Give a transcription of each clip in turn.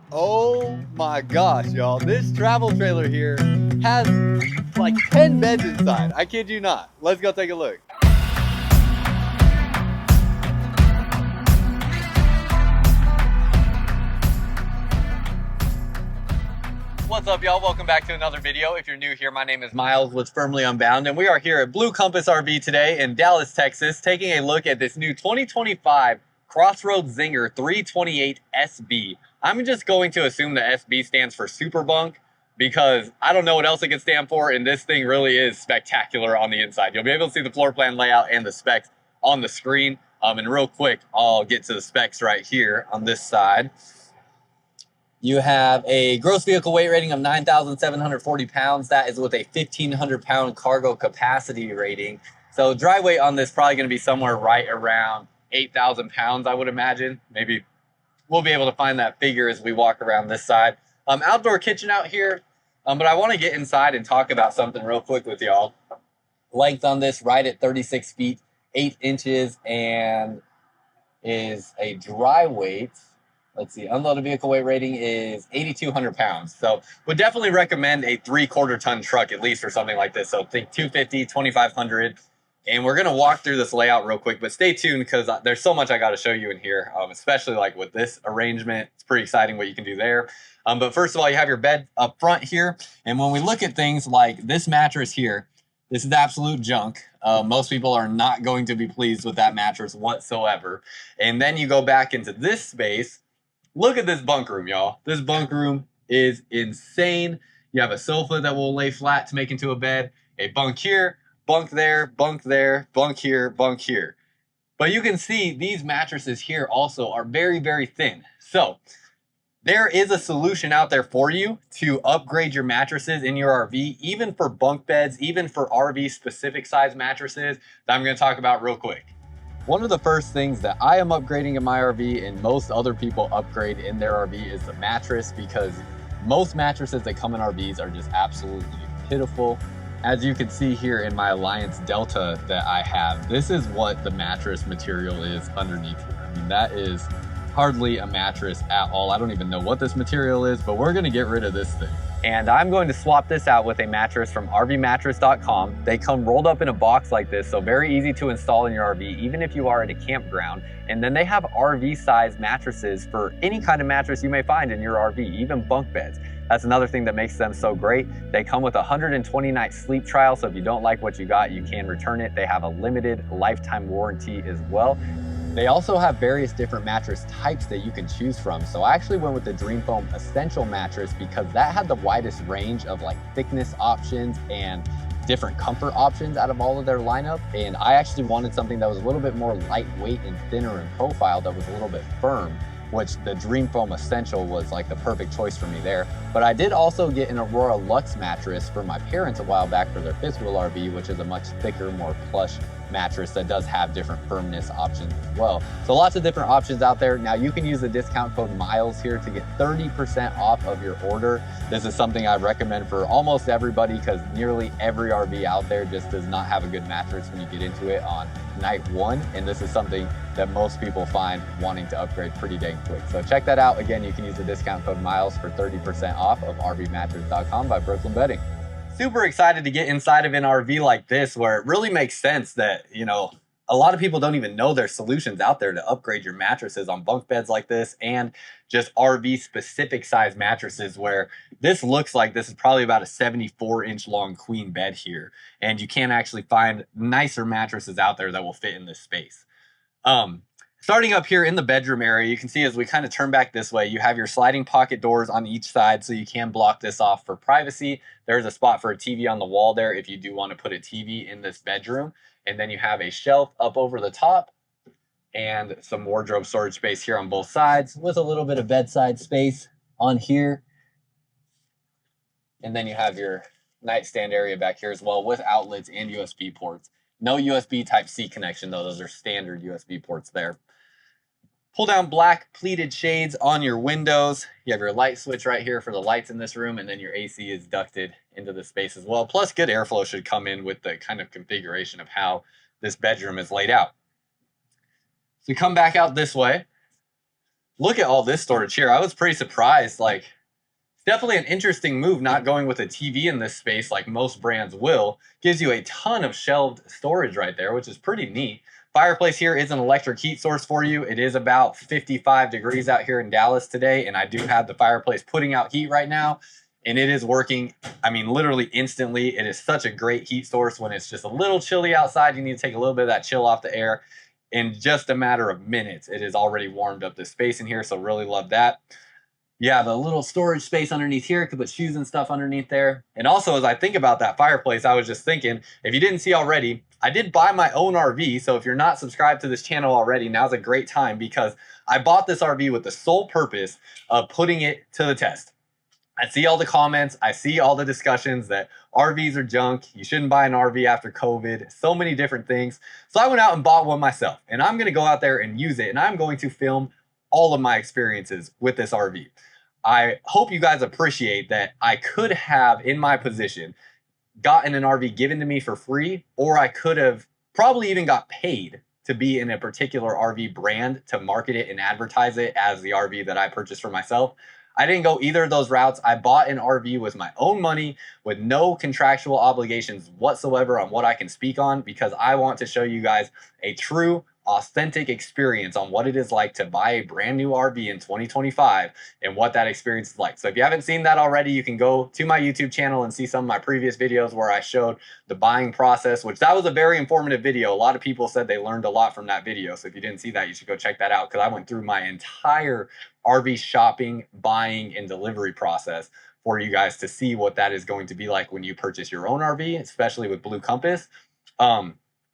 Oh my gosh, y'all. This travel trailer here has like 10 beds inside. I kid you not. Let's go take a look. What's up, y'all? Welcome back to another video. If you're new here, my name is Miles with Firmly Unbound, and we are here at Blue Compass RV today in Dallas, Texas, taking a look at this new 2025 Crossroads Zinger 328 SB. I'm just going to assume the SB stands for Super Bunk because I don't know what else it could stand for, and this thing really is spectacular on the inside. You'll be able to see the floor plan layout and the specs on the screen. And real quick, I'll get to the specs right here on this side. You have a gross vehicle weight rating of 9,740 pounds. That is with a 1,500 pound cargo capacity rating. So dry weight on this probably going to be somewhere right around 8,000 pounds, I would imagine. Maybe we'll be able to find that figure as we walk around this side. Outdoor kitchen out here. But I want to get inside and talk about something real quick with y'all. Length on this right at 36 feet, 8 inches, and is a dry weight. Let's see, unloaded vehicle weight rating is 8,200 pounds. So would definitely recommend a 3/4 ton truck at least or something like this. So think 250, 2,500. And we're going to walk through this layout real quick, but stay tuned because there's so much I got to show you in here, especially like with this arrangement. It's pretty exciting what you can do there. But first of all, you have your bed up front here. And when we look at things like this mattress here, this is absolute junk. Most people are not going to be pleased with that mattress whatsoever. And then you go back into this space. Look at this bunk room, y'all. This bunk room is insane. You have a sofa that will lay flat to make into a bed, a bunk here, bunk there, bunk there, bunk here, bunk here. But you can see these mattresses here also are very, very thin. So there is a solution out there for you to upgrade your mattresses in your RV, even for bunk beds, even for RV specific size mattresses that I'm going to talk about real quick. One of the first things that I am upgrading in my RV and most other people upgrade in their RV is the mattress, because most mattresses that come in RVs are just absolutely pitiful. As you can see here in my Alliance Delta that I have, this is what the mattress material is underneath here. I mean, that is hardly a mattress at all. I don't even know what this material is, but we're gonna get rid of this thing. And I'm going to swap this out with a mattress from rvmattress.com. They come rolled up in a box like this, so very easy to install in your RV, even if you are at a campground. And then they have RV size mattresses for any kind of mattress you may find in your RV, even bunk beds. That's another thing that makes them so great. They come with a 120 night sleep trial, so if you don't like what you got, you can return it. They have a limited lifetime warranty as well. They also have various different mattress types that you can choose from. So I actually went with the Dream Foam Essential mattress because that had the widest range of like thickness options and different comfort options out of all of their lineup. And I actually wanted something that was a little bit more lightweight and thinner in profile, that was a little bit firm, which the Dream Foam Essential was like the perfect choice for me there. But I did also get an Aurora Luxe mattress for my parents a while back for their fifth wheel RV, which is a much thicker, more plush mattress that does have different firmness options as well. So lots of different options out there. Now you can use the discount code MILES here to get 30% off of your order. This is something I recommend for almost everybody because nearly every RV out there just does not have a good mattress when you get into it on night one. And this is something that most people find wanting to upgrade pretty dang quick. So check that out. Again, you can use the discount code MILES for 30% off of rvmattress.com by Brooklyn Bedding. Super excited to get inside of an RV like this where it really makes sense that, you know, a lot of people don't even know there's solutions out there to upgrade your mattresses on bunk beds like this and just RV specific size mattresses, where this looks like this is probably about a 74-inch long queen bed here. And you can actually find nicer mattresses out there that will fit in this space. Starting up here in the bedroom area, you can see as we kind of turn back this way, you have your sliding pocket doors on each side, so you can block this off for privacy. There's a spot for a TV on the wall there if you do want to put a TV in this bedroom. And then you have a shelf up over the top and some wardrobe storage space here on both sides with a little bit of bedside space on here. And then you have your nightstand area back here as well with outlets and USB ports. No USB Type-C connection though, those are standard USB ports there. Pull down black pleated shades on your windows. You have your light switch right here for the lights in this room, and then your AC is ducted into the space as well. Plus, good airflow should come in with the kind of configuration of how this bedroom is laid out. So you come back out this way. look at all this storage here. I was pretty surprised. Like, definitely an interesting move not going with a TV in this space like most brands will. Gives you a ton of shelved storage right there, which is pretty neat. Fireplace here is an electric heat source for you. It is about 55 degrees out here in Dallas today, and I do have the fireplace putting out heat right now, and it is working, I mean, literally instantly. It is such a great heat source when it's just a little chilly outside. You need to take a little bit of that chill off the air. In just a matter of minutes, it has already warmed up this space in here, so really love that. Yeah, the little storage space underneath here, could put shoes and stuff underneath there. And also, as I think about that fireplace, I was just thinking, if you didn't see already, I did buy my own RV. So if you're not subscribed to this channel already, now's a great time, because I bought this RV with the sole purpose of putting it to the test. I see all the comments, I see all the discussions that RVs are junk, you shouldn't buy an RV after COVID, so many different things. So I went out and bought one myself, and I'm gonna go out there and use it, and I'm going to film all of my experiences with this RV. I hope you guys appreciate that I could have, in my position, gotten an RV given to me for free, or I could have probably even got paid to be in a particular RV brand to market it and advertise it as the RV that I purchased for myself. I didn't go either of those routes. I bought an RV with my own money with no contractual obligations whatsoever on what I can speak on, because I want to show you guys a true, authentic experience on what it is like to buy a brand new RV in 2025 and what that experience is like. So if you haven't seen that already, you can go to my YouTube channel and see some of my previous videos where I showed the buying process, which that was a very informative video. A lot of people said they learned a lot from that video. So if you didn't see that, you should go check that out, because I went through my entire RV shopping, buying, and delivery process for you guys to see what that is going to be like when you purchase your own RV, especially with Blue Compass.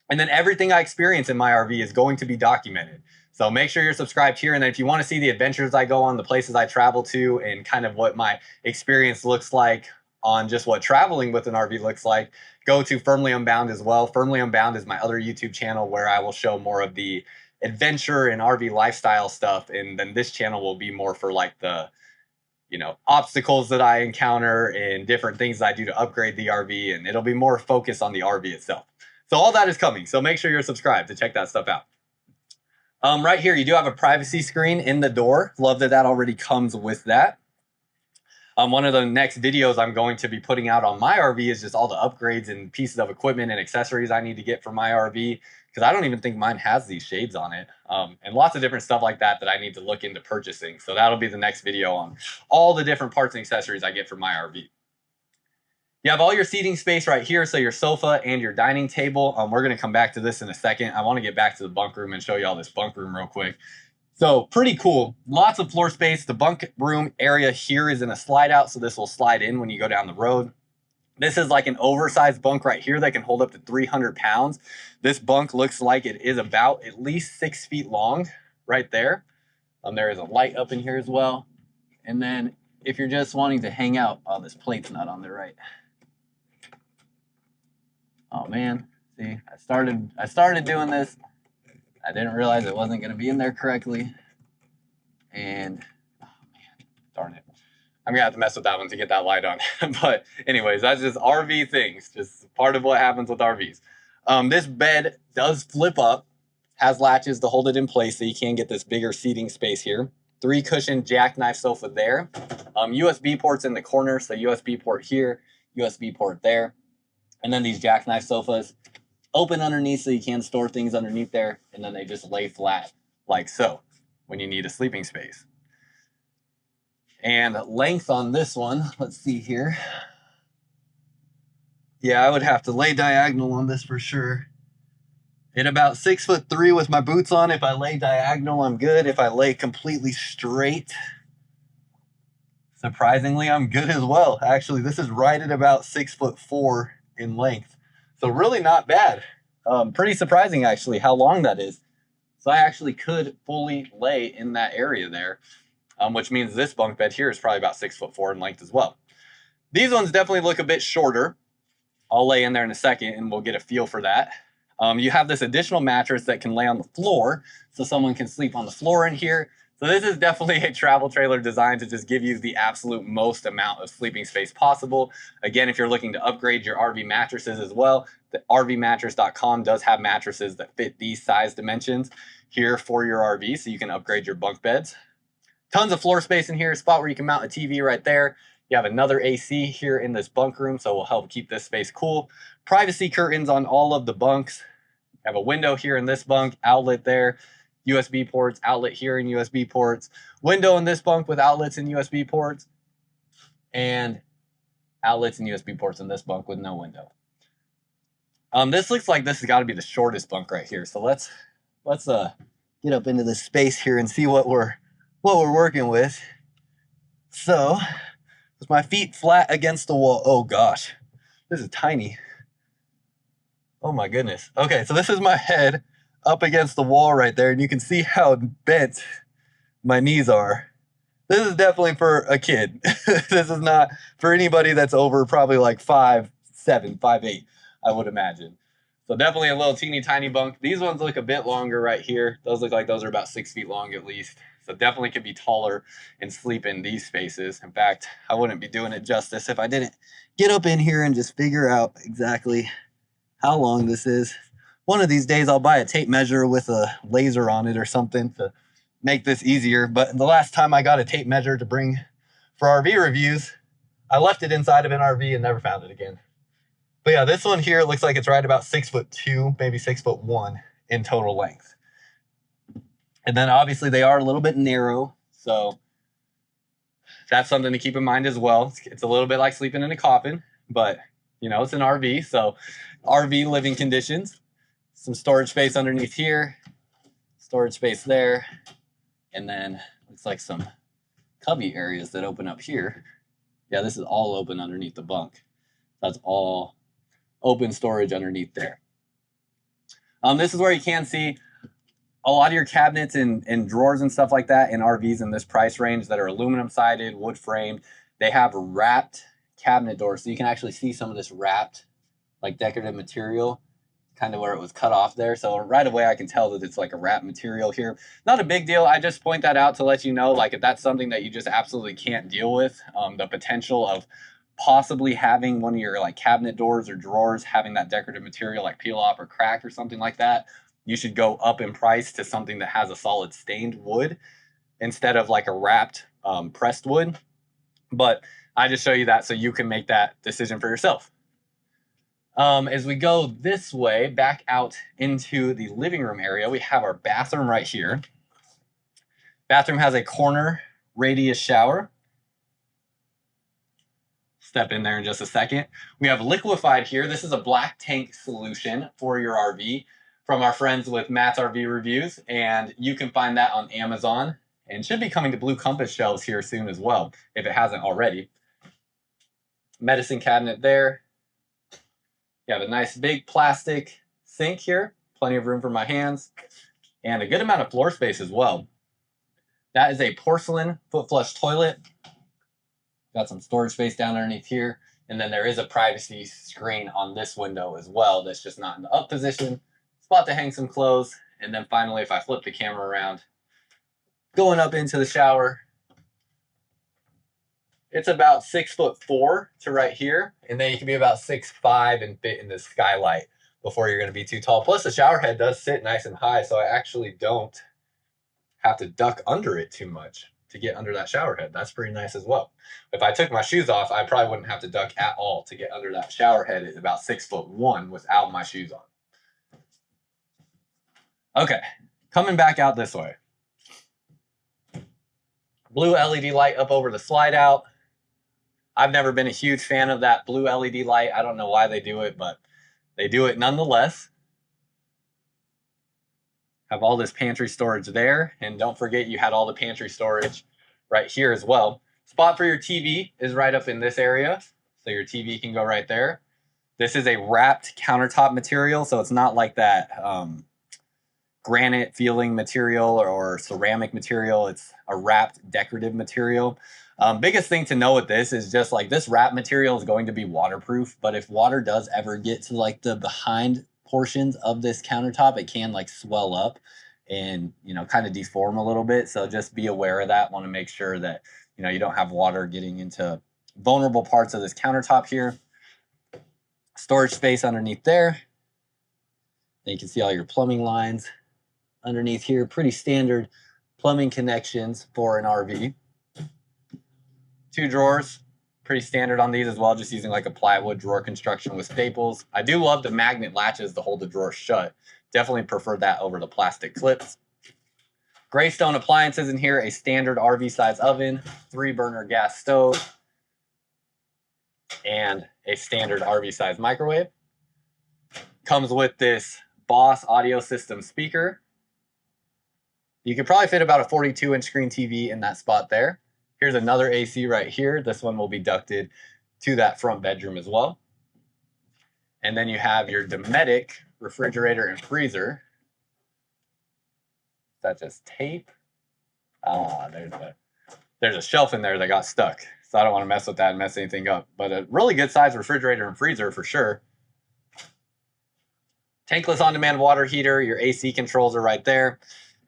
And then everything I experience in my RV is going to be documented. So make sure you're subscribed here. And then if you want to see the adventures I go on, the places I travel to, and kind of what my experience looks like on just what traveling with an RV looks like, go to Firmly Unbound as well. Firmly Unbound is my other YouTube channel where I will show more of the adventure and RV lifestyle stuff. And then this channel will be more for like the, you know, obstacles that I encounter and different things I do to upgrade the RV. And it'll be more focused on the RV itself. So all that is coming. So make sure you're subscribed to check that stuff out. Right here, you do have a privacy screen in the door. Love that that already comes with that. One of the next videos I'm going to be putting out on my RV is just all the upgrades and pieces of equipment and accessories I need to get for my RV, because I don't even think mine has these shades on it, and lots of different stuff like that that I need to look into purchasing. So that'll be the next video on all the different parts and accessories I get for my RV. You have all your seating space right here, so your sofa and your dining table. We're going to come back to this in a second. I want to get back to the bunk room and show you all this bunk room real quick. So pretty cool. Lots of floor space. The bunk room area here is in a slide out, so this will slide in when you go down the road. This is like an oversized bunk right here that can hold up to 300 pounds. This bunk looks like it is about at least 6 feet long right there. There is a light up in here as well. And then if you're just wanting to hang out, oh, this plate's not on there right. Oh man, see, I started doing this. I didn't realize it wasn't gonna be in there correctly. And oh man, darn it. I'm gonna have to mess with that one to get that light on. But anyways, that's just RV things, just part of what happens with RVs. This bed does flip up, has latches to hold it in place so you can get this bigger seating space here. 3 cushion jackknife sofa there. USB ports in the corner, so USB port here, USB port there. And then these jackknife sofas open underneath so you can store things underneath there. And then they just lay flat like so when you need a sleeping space. And length on this one, let's see here. Yeah, I would have to lay diagonal on this for sure. At about 6'3" with my boots on. If I lay diagonal, I'm good. If I lay completely straight, surprisingly, I'm good as well. Actually, this is right at about 6'4" in length. So really not bad. Pretty surprising actually how long that is. So I actually could fully lay in that area there, which means this bunk bed here is probably about 6'4" in length as well. These ones definitely look a bit shorter. I'll lay in there in a second and we'll get a feel for that. You have this additional mattress that can lay on the floor, so someone can sleep on the floor in here. So this is definitely a travel trailer designed to just give you the absolute most amount of sleeping space possible. Again, if you're looking to upgrade your RV mattresses as well, the RVmattress.com does have mattresses that fit these size dimensions here for your RV, so you can upgrade your bunk beds. Tons of floor space in here, a spot where you can mount a TV right there. You have another AC here in this bunk room, so it will help keep this space cool. Privacy curtains on all of the bunks. You have a window here in this bunk, outlet there, USB ports, outlet here and USB ports. Window in this bunk with outlets and USB ports, and outlets and USB ports in this bunk with no window. This looks like this has got to be the shortest bunk right here. So let's get up into this space here and see what we're working with. So, with my feet flat against the wall. Oh gosh, this is tiny. Oh my goodness. Okay, so this is my head up against the wall right there, and you can see how bent my knees are. This is definitely for a kid. This is not for anybody that's over probably like 5'7", 5'8", I would imagine. So definitely a little teeny tiny bunk. These ones look a bit longer right here. Those look like those are about 6 feet long at least. So definitely could be taller and sleep in these spaces. In fact, I wouldn't be doing it justice if I didn't get up in here and just figure out exactly how long this is. One of these days I'll buy a tape measure with a laser on it or something to make this easier. But the last time I got a tape measure to bring for RV reviews, I left it inside of an RV and never found it again. But yeah, this one here looks like it's right about 6'2", maybe 6'1" in total length. And then obviously they are a little bit narrow, so that's something to keep in mind as well. It's a little bit like sleeping in a coffin, but you know, it's an RV, so RV living conditions. Some storage space underneath here, storage space there, and then looks like some cubby areas that open up here. Yeah, this is all open underneath the bunk. That's all open storage underneath there. This is where you can see a lot of your cabinets and drawers and stuff like that in RVs in this price range that are aluminum sided, wood framed. They have wrapped cabinet doors, so you can actually see some of this wrapped like decorative material, kind of where it was cut off there. So right away I can tell that it's like a wrap material here. Not a big deal. I just point that out to let you know, like, if that's something that you just absolutely can't deal with, the potential of possibly having one of your like cabinet doors or drawers having that decorative material like peel off or crack or something like that, you should go up in price to something that has a solid stained wood instead of like a wrapped pressed wood. But I just show you that so you can make that decision for yourself. As we go this way, back out into the living room area, we have our bathroom right here. Bathroom has a corner radius shower. Step in there in just a second. We have liquefied here. This is a black tank solution for your RV from our friends with Matt's RV Reviews, and you can find that on Amazon and should be coming to Blue Compass shelves here soon as well, if it hasn't already. Medicine cabinet there. You have a nice big plastic sink here, plenty of room for my hands, and a good amount of floor space as well. That is a porcelain foot flush toilet. Got some storage space down underneath here, and then there is a privacy screen on this window as well that's just not in the up position. Spot to hang some clothes, and then finally, if I flip the camera around, going up into the shower, it's about 6'4" to right here, and then you can be about 6'5" and fit in the skylight before you're going to be too tall. Plus, the shower head does sit nice and high, so I actually don't have to duck under it too much to get under that shower head. That's pretty nice as well. If I took my shoes off, I probably wouldn't have to duck at all to get under that shower head at about 6'1" without my shoes on. Okay, coming back out this way. Blue LED light up over the slide out. I've never been a huge fan of that blue LED light. I don't know why they do it, but they do it nonetheless. Have all this pantry storage there, and don't forget you had all the pantry storage right here as well. Spot for your TV is right up in this area, so your TV can go right there. This is a wrapped countertop material, so it's not like that granite feeling material or ceramic material. It's a wrapped decorative material. Biggest thing to know with this is just like this wrap material is going to be waterproof, but if water does ever get to like the behind portions of this countertop, it can like swell up and, you know, kind of deform a little bit. So just be aware of that. Want to make sure that, you know, you don't have water getting into vulnerable parts of this countertop here. Storage space underneath there. Then you can see all your plumbing lines underneath here. Pretty standard plumbing connections for an RV. 2 drawers, pretty standard on these as well, just using like a plywood drawer construction with staples. I do love the magnet latches to hold the drawer shut. Definitely prefer that over the plastic clips. Greystone appliances in here, a standard RV size oven, 3-burner gas stove, and a standard RV size microwave. Comes with this Boss audio system speaker. You could probably fit about a 42-inch screen TV in that spot there. Here's another AC right here. This one will be ducted to that front bedroom as well. And then you have your Dometic refrigerator and freezer. That's just tape. There's a shelf in there that got stuck, so I don't want to mess with that and mess anything up. But a really good size refrigerator and freezer for sure. Tankless on-demand water heater. Your AC controls are right there.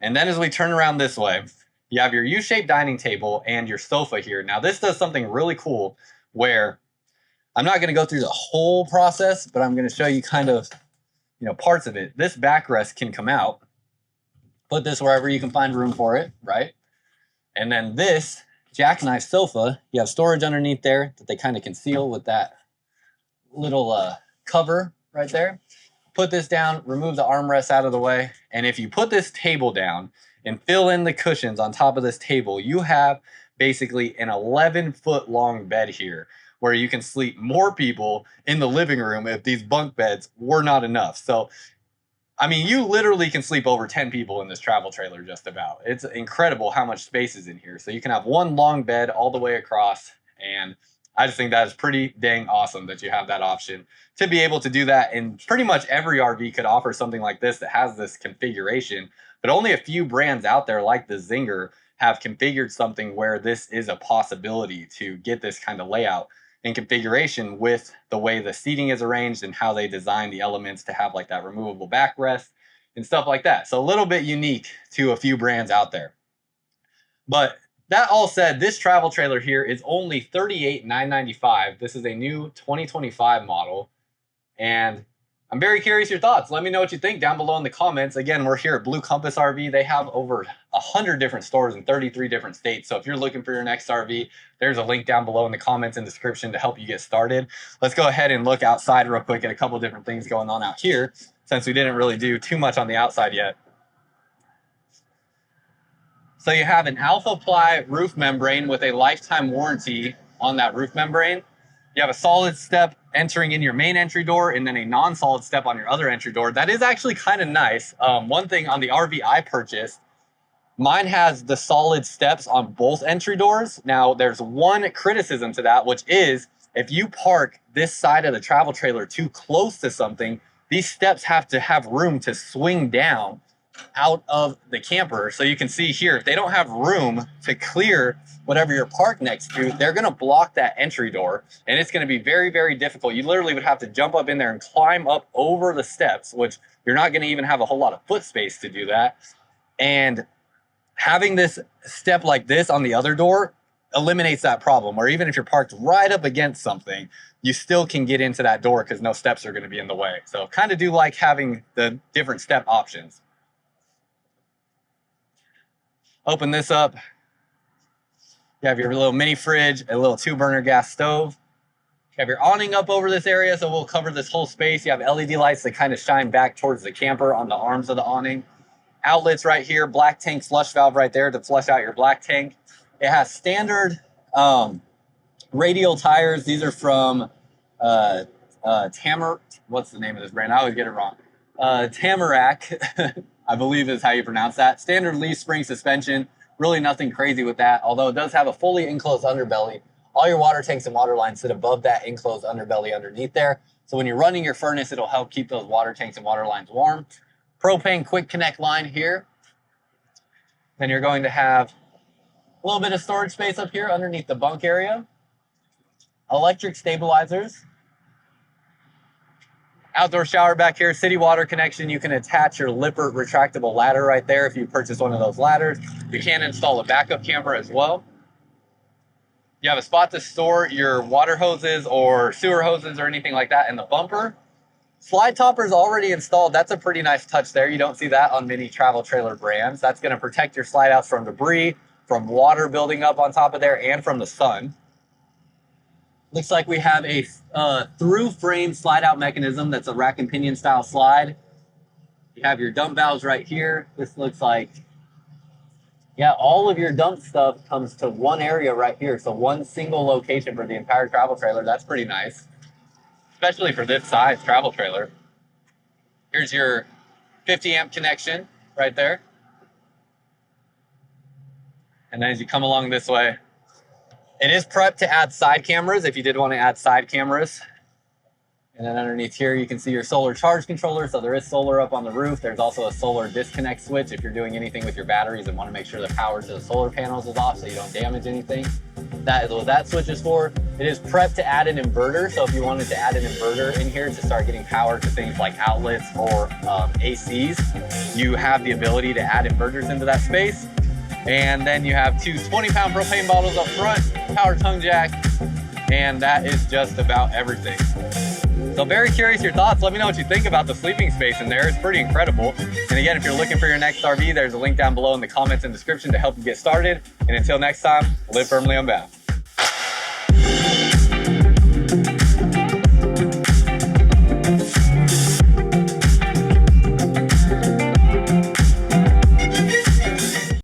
And then as we turn around this way, you have your U-shaped dining table and your sofa here. Now this does something really cool where I'm not going to go through the whole process, but I'm going to show you kind of, parts of it. This backrest can come out. Put this wherever you can find room for it, right? And then this jackknife sofa, you have storage underneath there that they kind of conceal with that little cover right there. Put this down, remove the armrest out of the way, and if you put this table down and fill in the cushions on top of this table, you have basically an 11-foot long bed here where you can sleep more people in the living room if these bunk beds were not enough. So I mean, you literally can sleep over 10 people in this travel trailer just about. It's incredible how much space is in here. So you can have one long bed all the way across, and I just think that is pretty dang awesome that you have that option to be able to do that. And pretty much every RV could offer something like this that has this configuration, but only a few brands out there like the Zinger have configured something where this is a possibility to get this kind of layout and configuration with the way the seating is arranged and how they design the elements to have like that removable backrest and stuff like that. So a little bit unique to a few brands out there. But that all said, this travel trailer here is only $38,995. This is a new 2025 model. And I'm very curious your thoughts. Let me know what you think down below in the comments. Again, we're here at Blue Compass RV. They have over 100 different stores in 33 different states. So if you're looking for your next RV, there's a link down below in the comments and description to help you get started. Let's go ahead and look outside real quick at a couple different things going on out here, since we didn't really do too much on the outside yet. So you have an Alpha Ply roof membrane with a lifetime warranty on that roof membrane. You have a solid step entering in your main entry door and then a non-solid step on your other entry door. That is actually kind of nice. One thing on the RV I purchased, mine has the solid steps on both entry doors. Now there's one criticism to that, which is if you park this side of the travel trailer too close to something, these steps have to have room to swing down out of the camper. So you can see here, if they don't have room to clear whatever you're parked next to, they're going to block that entry door, and it's going to be very, very difficult. You literally would have to jump up in there and climb up over the steps, which you're not going to even have a whole lot of foot space to do that. And having this step like this on the other door eliminates that problem, where even if you're parked right up against something, you still can get into that door because no steps are going to be in the way. So kind of do like having the different step options. Open this up. You have your little mini fridge, a little 2-burner gas stove. You have your awning up over this area, so we'll cover this whole space. You have LED lights that kind of shine back towards the camper on the arms of the awning. Outlets right here, black tank flush valve right there to flush out your black tank. It has standard radial tires. These are from what's the name of this brand? I always get it wrong. Tamarack, I believe is how you pronounce that. Standard leaf spring suspension. Really nothing crazy with that, although it does have a fully enclosed underbelly. All your water tanks and water lines sit above that enclosed underbelly underneath there. So when you're running your furnace, it'll help keep those water tanks and water lines warm. Propane quick connect line here. Then you're going to have a little bit of storage space up here underneath the bunk area. Electric stabilizers. Outdoor shower back here, city water connection. You can attach your Lippert retractable ladder right there if you purchase one of those ladders. You can install a backup camera as well. You have a spot to store your water hoses or sewer hoses or anything like that in the bumper. Slide topper is already installed. That's a pretty nice touch there. You don't see that on many travel trailer brands. That's going to protect your slide outs from debris, from water building up on top of there, and from the sun. Looks like we have a through frame slide out mechanism. That's a rack and pinion style slide. You have your dump valves right here. This looks like, yeah, all of your dump stuff comes to one area right here. So one single location for the entire travel trailer. That's pretty nice, especially for this size travel trailer. Here's your 50 amp connection right there. And then as you come along this way, it is prepped to add side cameras if you did want to add side cameras. And then underneath here, you can see your solar charge controller. So there is solar up on the roof. There's also a solar disconnect switch if you're doing anything with your batteries and want to make sure the power to the solar panels is off so you don't damage anything. That is what that switch is for. It is prepped to add an inverter. So if you wanted to add an inverter in here to start getting power to things like outlets or ACs, you have the ability to add inverters into that space. And then you have two 20-pound propane bottles up front, power tongue jack, and that is just about everything. So very curious your thoughts. Let me know what you think about the sleeping space in there. It's pretty incredible. And again, if you're looking for your next RV, there's a link down below in the comments and description to help you get started. And until next time, live firmly unbound.